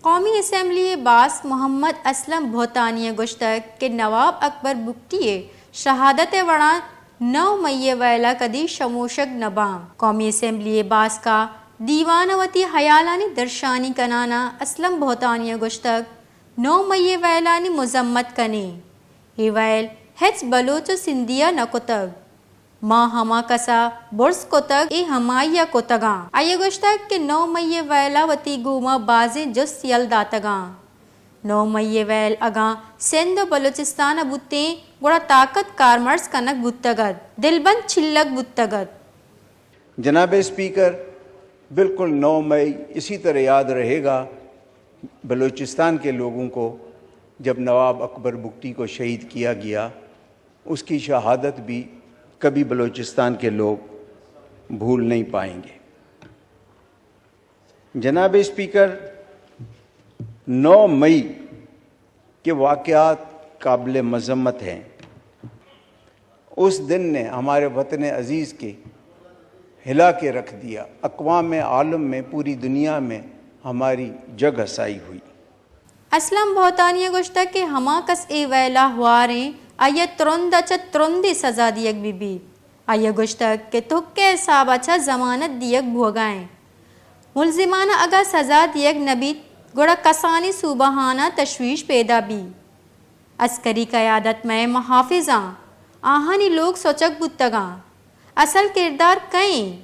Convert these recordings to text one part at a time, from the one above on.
قومی اسمبلی باس محمد اسلم بھوتانی گشتک کہ نواب اکبر بگٹی شہادت وڑا 9 مئی ویلا کدی شموشک نبام قومی اسمبلی باس کا دیوانوتی حیالانی درشانی کنانا اسلم بھوتانی گشتک 9 مئی ویلانی مذمت کنے ای ویل ہیچ بلوچ سندھیا نکتگ ماں ہما کسا برس کتگ ای ہمایا کتگاں آئیے گشتگ کہ 9 مئی ویلا وتی گوما بازیں جس یل داتگاں 9 مئی ویل اگاں سندھ و بلوچستان بوتیں گوڑا طاقت کارمرز کنک بوتگت دلبند چھلک بوتگت۔ جناب اسپیکر، بالکل 9 مئی اسی طرح یاد رہے گا بلوچستان کے لوگوں کو جب نواب اکبر بگٹی کو شہید کیا گیا، اس کی شہادت بھی کبھی بلوچستان کے لوگ بھول نہیں پائیں گے۔ جناب اسپیکر، 9 مئی کے واقعات قابل مذمت ہیں۔ اس دن نے ہمارے وطن عزیز کے ہلا کے رکھ دیا، اقوام عالم میں، پوری دنیا میں ہماری جگ ہسائی ہوئی۔ اسلم بھوتانی گشتک کہ ہما کس ای ویلا ہواریں آئیے ترند اچھا ترندی سزا دیگ بھی آئیے گشتک کہ تھکے حساب اچھا ضمانت دیگ بھوگائیں ملزمانہ اگا سزا دیگ نبی گوڑا کسانی صوبہانہ تشویش پیدا بھی عسکری قیادت میں محافظاں آہانی لوگ سوچک بودتگاں اصل کردار کہیں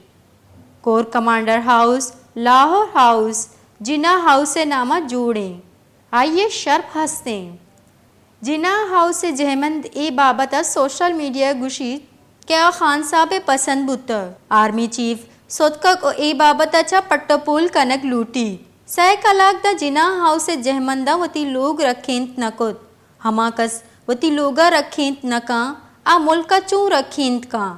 corps commander house, Lahore house, Jinnah house سے نامہ جوڑیں آئیے شرف ہستیں۔ جناح ہاؤس سے جہمند ای بابتا سوشل میڈیا گوشی کیا خان صاحب پسند بوتا آرمی چیف صدقہ کو ای بابتا چا پٹا پول کنک لوٹی سہ کلاک دا جناح ہاؤس سے جہمندہ وتی لوگ رکھینت نکت ہما کس وتی لوگا رکھینت نکاں آ ملکا چون رکھینت کاں